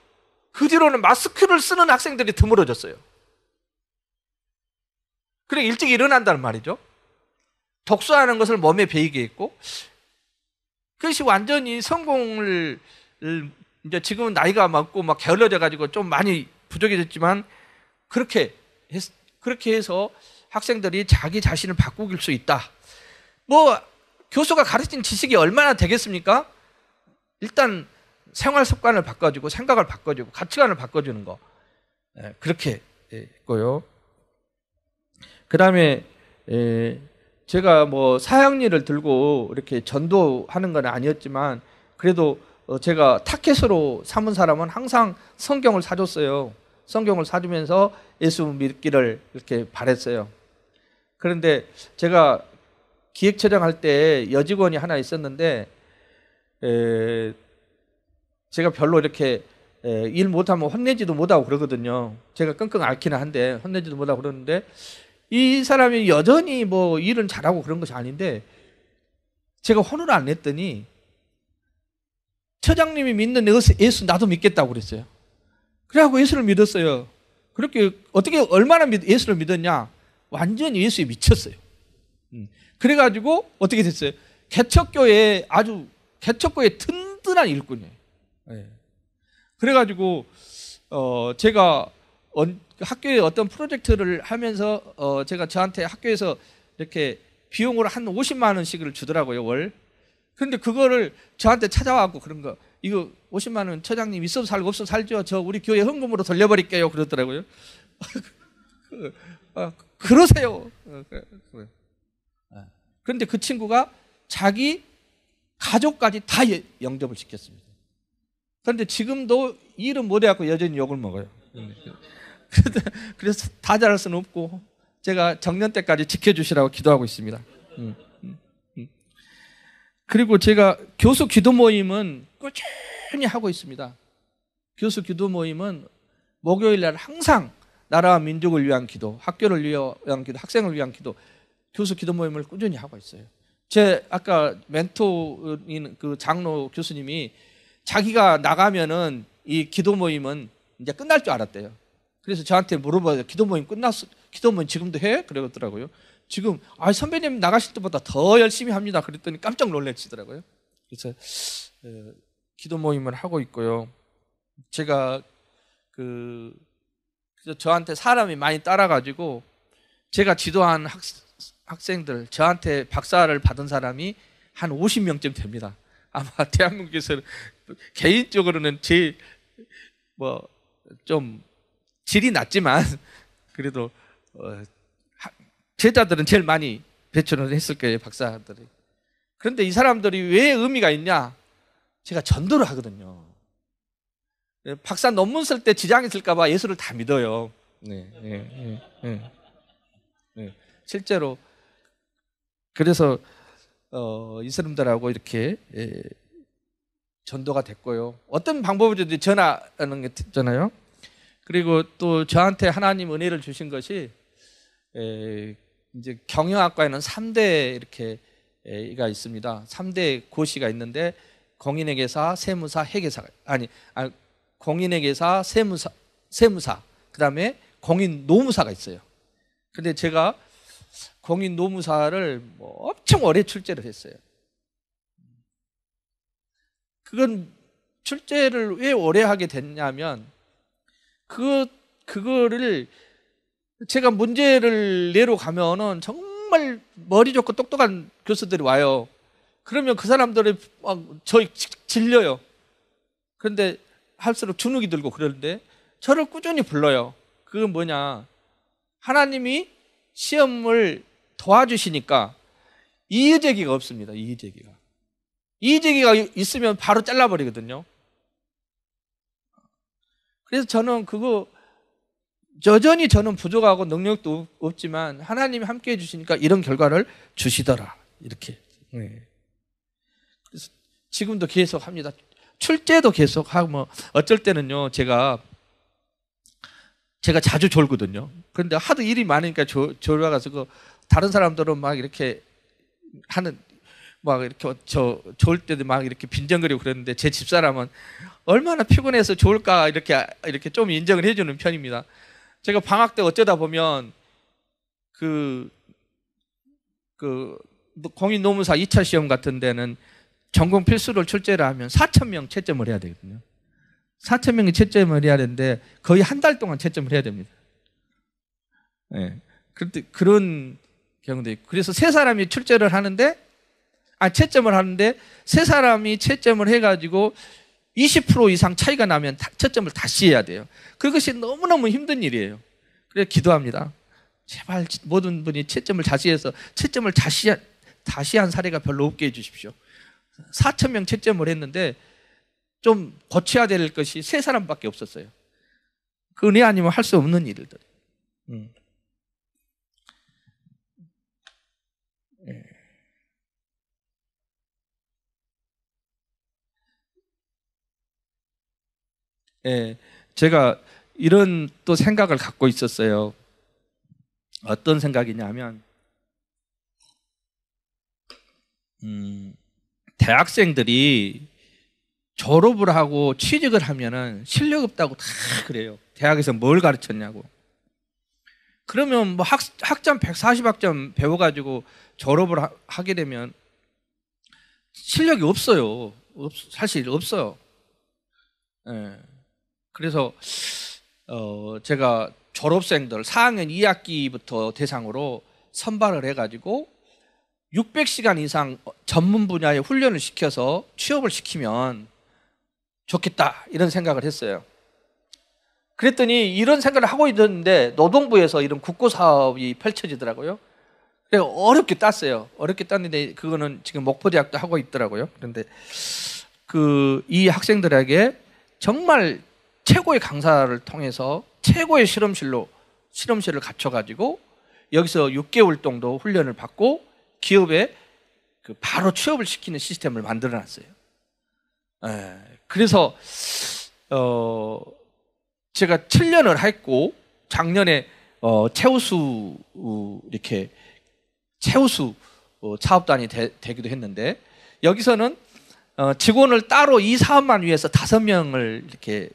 그 뒤로는 마스크를 쓰는 학생들이 드물어졌어요. 그래 일찍 일어난다는 말이죠. 독서하는 것을 몸에 배이게 했고 그것이 완전히 성공을 이제 지금은 나이가 많고 막 게을러져 가지고 좀 많이 부족해졌지만 그렇게 해서 학생들이 자기 자신을 바꾸길 수 있다. 뭐 교수가 가르친 지식이 얼마나 되겠습니까? 일단 생활 습관을 바꿔주고 생각을 바꿔주고 가치관을 바꿔주는 거 그렇게 했고요. 그 다음에 제가 뭐 사형리를 들고 이렇게 전도하는 건 아니었지만 그래도 제가 타켓으로 삼은 사람은 항상 성경을 사줬어요. 성경을 사주면서 예수 믿기를 이렇게 바랬어요. 그런데 제가 기획처장 할 때 여직원이 하나 있었는데 제가 별로 이렇게 일 못하면 혼내지도 못하고 그러거든요. 제가 끙끙 앓기는 한데 혼내지도 못하고 그러는데 이 사람이 여전히 뭐 일은 잘하고 그런 것이 아닌데 제가 혼을 안 냈더니 처장님이 믿는 예수 나도 믿겠다고 그랬어요. 그래갖고 예수를 믿었어요. 그렇게 어떻게 얼마나 예수를 믿었냐? 완전히 예수에 미쳤어요. 그래가지고 어떻게 됐어요? 개척교회 개척교회 든든한 일꾼이에요. 그래가지고 제가 학교에 어떤 프로젝트를 하면서 제가 저한테 학교에서 이렇게 비용으로 한 50만 원씩을 주더라고요, 월. 그런데 그거를 저한테 찾아와갖고 그런 거, 이거 50만 원 처장님 있어도 살고 없어도 살죠. 저 우리 교회 헌금으로 돌려버릴게요. 그러더라고요. 그러세요. 그런데 그 친구가 자기 가족까지 다 영접을 시켰습니다. 그런데 지금도 일은 못해갖고 여전히 욕을 먹어요. 그래서 다 잘할 수는 없고 제가 정년 때까지 지켜주시라고 기도하고 있습니다. 그리고 제가 교수 기도 모임은 꾸준히 하고 있습니다. 교수 기도 모임은 목요일 날 항상 나라와 민족을 위한 기도, 학교를 위한 기도, 학생을 위한 기도, 교수 기도 모임을 꾸준히 하고 있어요. 제 아까 멘토인 그 장로 교수님이 자기가 나가면은 이 기도 모임은 이제 끝날 줄 알았대요. 그래서 저한테 물어봐요. 기도 모임 끝났어? 기도 모임 지금도 해? 그러더라고요. 지금 선배님 나가실 때보다 더 열심히 합니다. 그랬더니 깜짝 놀라시더라고요. 그래서 기도 모임을 하고 있고요. 제가 그래서 저한테 사람이 많이 따라가지고 제가 지도한 학생들, 저한테 박사를 받은 사람이 한 50명쯤 됩니다. 아마 대한민국에서는 개인적으로는 제일 좀 질이 낮지만 그래도 제자들은 제일 많이 배출을 했을 거예요, 박사들이. 그런데 이 사람들이 왜 의미가 있냐? 제가 전도를 하거든요. 박사 논문 쓸 때 지장이 있을까 봐 예수를 다 믿어요. 실제로 그래서 이 사람들하고 이렇게 전도가 됐고요. 어떤 방법으로든 전하는 게 있잖아요. 그리고 또 저한테 하나님 은혜를 주신 것이 이제 경영학과에는 3대 이렇게가 있습니다. 3대 고시가 있는데 공인회계사, 세무사, 회계사가 공인회계사, 세무사, 그다음에 공인노무사가 있어요. 근데 제가 공인노무사를 엄청 오래 출제를 했어요. 그건 출제를 왜 오래 하게 됐냐면 그거를 제가 문제를 내러 가면은 정말 머리 좋고 똑똑한 교수들이 와요. 그러면 그 사람들이 막 저희 질려요. 그런데 할수록 주눅이 들고 그러는데 저를 꾸준히 불러요. 그건 뭐냐? 하나님이 시험을 도와주시니까 이의제기가 없습니다. 이의제기가 있으면 바로 잘라버리거든요. 그래서 저는 여전히 저는 부족하고 능력도 없지만 하나님이 함께 해주시니까 이런 결과를 주시더라. 이렇게. 그래서 지금도 계속 합니다. 출제도 계속 하고 어쩔 때는요, 제가 자주 졸거든요. 그런데 하도 일이 많으니까 졸아가지고 다른 사람들은 막 이렇게 좋을 때도 막 이렇게 빈정거리고 그랬는데 제 집사람은 얼마나 피곤해서 좋을까 이렇게 좀 인정을 해주는 편입니다. 제가 방학 때 어쩌다 보면 공인노무사 2차 시험 같은 데는 전공 필수를 출제를 하면 4,000명 채점을 해야 되거든요. 4,000명이 채점을 해야 되는데 거의 한 달 동안 채점을 해야 됩니다. 그런데 그런 경우도 있고, 그래서 세 사람이 채점을 하는데 세 사람이 채점을 해가지고 20% 이상 차이가 나면 채점을 다시 해야 돼요. 그것이 너무너무 힘든 일이에요. 그래서 기도합니다. 제발 모든 분이 채점을 다시 해서 채점을 다시 한 사례가 별로 없게 해주십시오. 4,000명 채점을 했는데 좀 고쳐야 될 것이 세 사람밖에 없었어요. 그 은혜 아니면 할 수 없는 일들. 제가 이런 또 생각을 갖고 있었어요. 어떤 생각이냐면 대학생들이 졸업을 하고 취직을 하면은 실력 없다고 다 그래요. 대학에서 뭘 가르쳤냐고. 그러면 학점 140학점 배워가지고 졸업을 하게 되면 실력이 없어요. 사실 없어요. 그래서 제가 졸업생들 4학년 2학기부터 대상으로 선발을 해가지고 600시간 이상 전문 분야에 훈련을 시켜서 취업을 시키면 좋겠다 이런 생각을 했어요. 그랬더니 이런 생각을 하고 있는데 노동부에서 이런 국고사업이 펼쳐지더라고요. 그래서 어렵게 땄어요. 어렵게 땄는데 그거는 지금 목포대학도 하고 있더라고요. 그런데 이 학생들에게 정말 최고의 강사를 통해서 최고의 실험실을 갖춰가지고 여기서 6개월 정도 훈련을 받고 기업에 바로 취업을 시키는 시스템을 만들어놨어요. 그래서 제가 7년을 했고 작년에 최우수 이렇게 최우수 사업단이 되기도 했는데 여기서는 직원을 따로 이 사업만 위해서 5명을 이렇게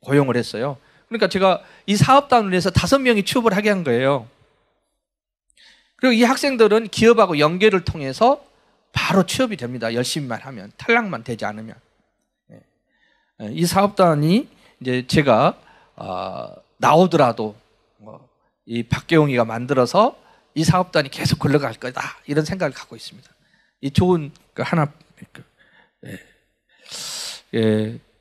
고용을 했어요. 그러니까 제가 이 사업단을 위해서 5명이 취업을 하게 한 거예요. 그리고 이 학생들은 기업하고 연계를 통해서 바로 취업이 됩니다. 열심히만 하면, 탈락만 되지 않으면. 이 사업단이 이제 제가 나오더라도 이 박계용이가 만들어서 이 사업단이 계속 굴러갈 거다 이런 생각을 갖고 있습니다. 이 좋은 하나.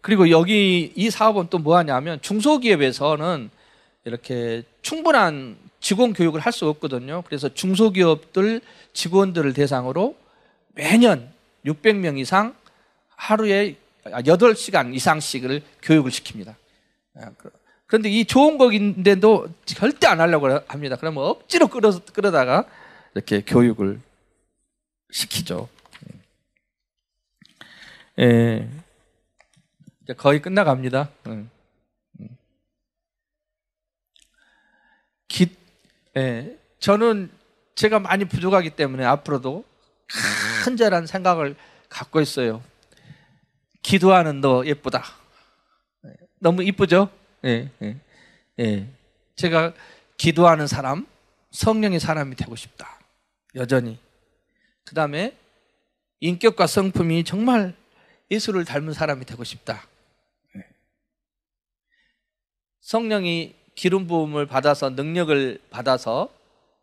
그리고 여기 이 사업은 또 뭐 하냐면 중소기업에서는 이렇게 충분한 직원 교육을 할 수 없거든요. 그래서 중소기업들 직원들을 대상으로 매년 600명 이상 하루에 8시간 이상씩을 교육을 시킵니다. 그런데 이 좋은 거인데도 절대 안 하려고 합니다. 그러면 억지로 끌어다가 이렇게 교육을 시키죠. 이제 거의 끝나갑니다. 저는 제가 많이 부족하기 때문에 앞으로도 간절한 생각을 갖고 있어요. 기도하는 너 예쁘다. 너무 이쁘죠? 제가 기도하는 사람, 성령의 사람이 되고 싶다. 여전히. 그 다음에 인격과 성품이 정말 예수를 닮은 사람이 되고 싶다. 성령이 기름 부음을 받아서 능력을 받아서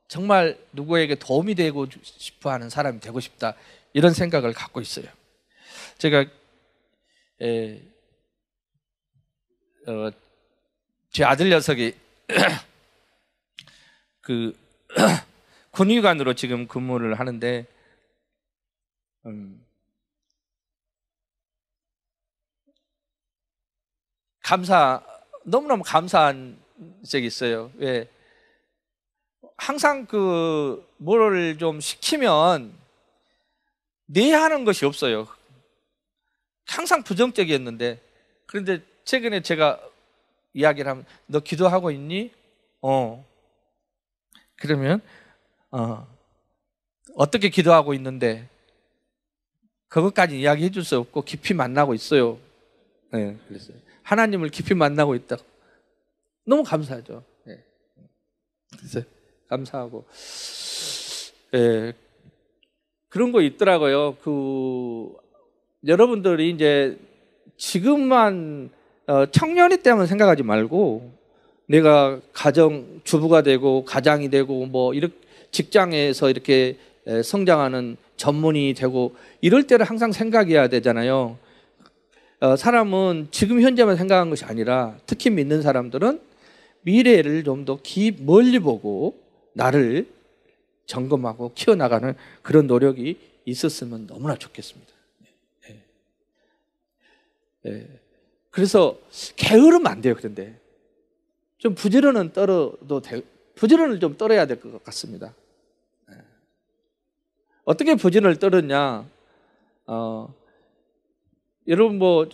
정말 누구에게 도움이 되고 싶어하는 사람이 되고 싶다. 이런 생각을 갖고 있어요. 제가 제 아들 녀석이 군의관으로 지금 근무를 하는데 너무너무 감사한 적이 있어요. 왜? 항상 뭐를 좀 시키면 네 하는 것이 없어요. 항상 부정적이었는데, 그런데 최근에 제가 이야기를 하면 너 기도하고 있니? 그러면 어떻게 기도하고 있는데 그것까지 이야기해 줄 수 없고 깊이 만나고 있어요. 그랬어요. 하나님을 깊이 만나고 있다. 너무 감사하죠. 그래서 감사하고 그런 거 있더라고요. 여러분들이 이제 지금만 청년이 때문에 생각하지 말고 내가 가정 주부가 되고 가장이 되고 뭐 이렇게 직장에서 이렇게 성장하는 전문이 되고 이럴 때를 항상 생각해야 되잖아요. 사람은 지금 현재만 생각하는 것이 아니라 특히 믿는 사람들은 미래를 좀 더 멀리 보고 나를 점검하고 키워나가는 그런 노력이 있었으면 너무나 좋겠습니다. 그래서 게으르면 안 돼요. 그런데 좀 부지런은 부지런을 좀 떨어야 될 것 같습니다. 어떻게 부지런을 떨었냐? 여러분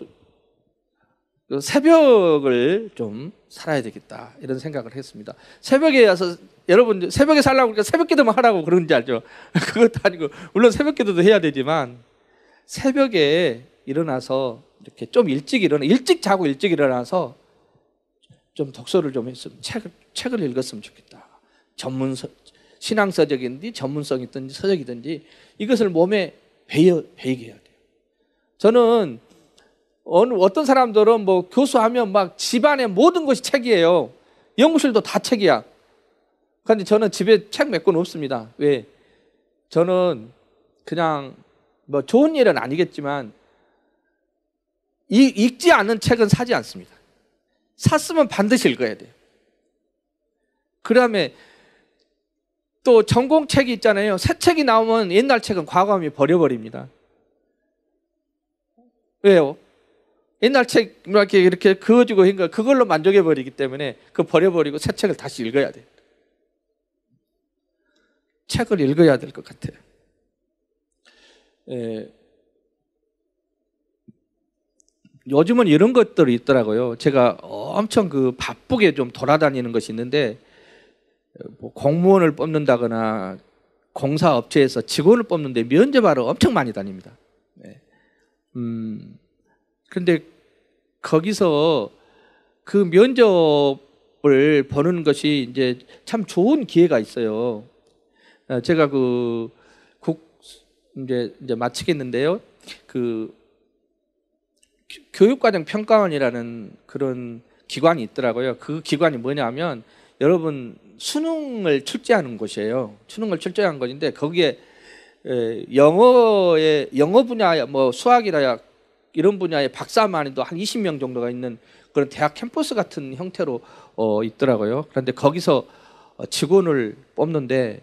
새벽을 좀 살아야 되겠다 이런 생각을 했습니다. 새벽에 와서 여러분 새벽에 살라고 그러니까 새벽기도만 하라고 그러는지 알죠? 그것도 아니고 물론 새벽기도도 해야 되지만 새벽에 일어나서 이렇게 좀 일찍 자고 일찍 일어나서 좀 독서를 좀 했으면 책을 읽었으면 좋겠다. 신앙서적인지 전문성 있든지 서적이든지 이것을 몸에 배이게 해야 돼요. 저는 어떤 사람들은 뭐 교수하면 막 집안의 모든 것이 책이에요. 연구실도 다 책이야. 그런데 저는 집에 책 몇 권 없습니다. 왜? 저는 그냥 뭐 좋은 일은 아니겠지만 읽지 않은 책은 사지 않습니다. 샀으면 반드시 읽어야 돼요. 그 다음에 또 전공책이 있잖아요. 새 책이 나오면 옛날 책은 과감히 버려버립니다. 왜요? 옛날 책 이렇게 그어지고 한 거 그걸로 만족해버리기 때문에 그거 버려버리고 새 책을 다시 읽어야 돼요. 책을 읽어야 될 것 같아요. 요즘은 이런 것들이 있더라고요. 제가 엄청 바쁘게 좀 돌아다니는 것이 있는데, 뭐 공무원을 뽑는다거나 공사업체에서 직원을 뽑는데 면접하러 엄청 많이 다닙니다. 그런데 거기서 그 면접을 보는 것이 이제 참 좋은 기회가 있어요. 제가 이제 마치겠는데요. 교육과정 평가원이라는 그런 기관이 있더라고요. 그 기관이 뭐냐면 여러분 수능을 출제하는 곳이에요. 수능을 출제하는 곳인데 거기에 영어 분야, 뭐 수학이나 이런 분야의 박사만이도 한 20명 정도가 있는 그런 대학 캠퍼스 같은 형태로 있더라고요. 그런데 거기서 직원을 뽑는데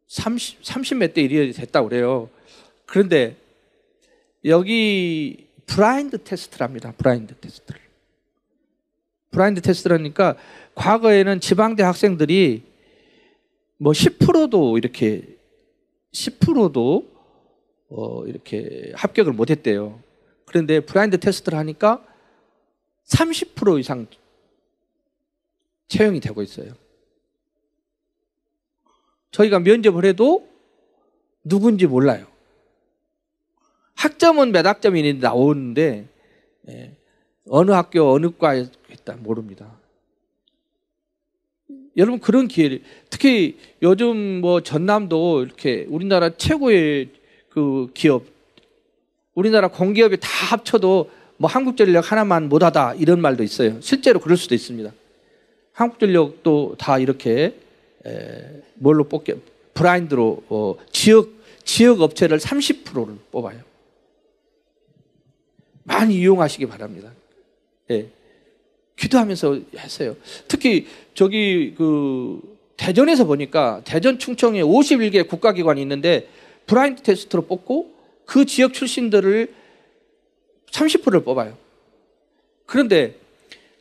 30 몇 대 1이 됐다고 그래요. 그런데 여기 브라인드 테스트랍니다. 브라인드 테스트를. 브라인드 테스트라니까 과거에는 지방대 학생들이 뭐 10%도 이렇게 합격을 못했대요. 그런데 브라인드 테스트를 하니까 30% 이상 채용이 되고 있어요. 저희가 면접을 해도 누군지 몰라요. 학점은 몇 학점이 나오는데 어느 학교 어느 과에 있다 모릅니다. 여러분 그런 기회를, 특히 요즘 뭐 전남도 이렇게 우리나라 최고의 그 기업, 우리나라 공기업이 다 합쳐도 뭐 한국전력 하나만 못하다 이런 말도 있어요. 실제로 그럴 수도 있습니다. 한국전력도 다 이렇게 뭘로 뽑게, 브라인드로 지역 업체를 30%를 뽑아요. 많이 이용하시기 바랍니다. 기도하면서 하세요. 특히 저기 대전에서 보니까 대전 충청에 51개 국가기관이 있는데 브라인드 테스트로 뽑고 그 지역 출신들을 30%를 뽑아요. 그런데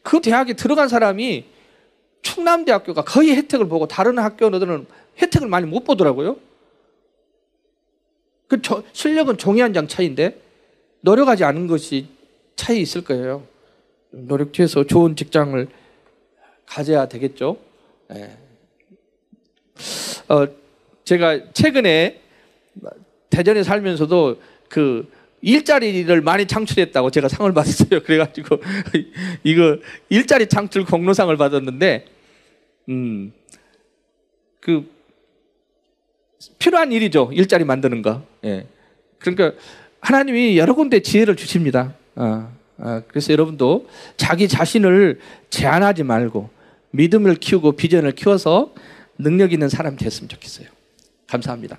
그 대학에 들어간 사람이 충남대학교가 거의 혜택을 보고 다른 학교들은 혜택을 많이 못 보더라고요. 실력은 종이 한 장 차이인데 노력하지 않은 것이 차이 있을 거예요. 노력해서 좋은 직장을 가져야 되겠죠. 제가 최근에 대전에 살면서도 일자리를 많이 창출했다고 제가 상을 받았어요. 그래가지고 이거 일자리 창출 공로상을 받았는데 필요한 일이죠. 일자리 만드는 거. 그러니까 하나님이 여러 군데 지혜를 주십니다. 그래서 여러분도 자기 자신을 제한하지 말고 믿음을 키우고 비전을 키워서 능력 있는 사람이 됐으면 좋겠어요. 감사합니다.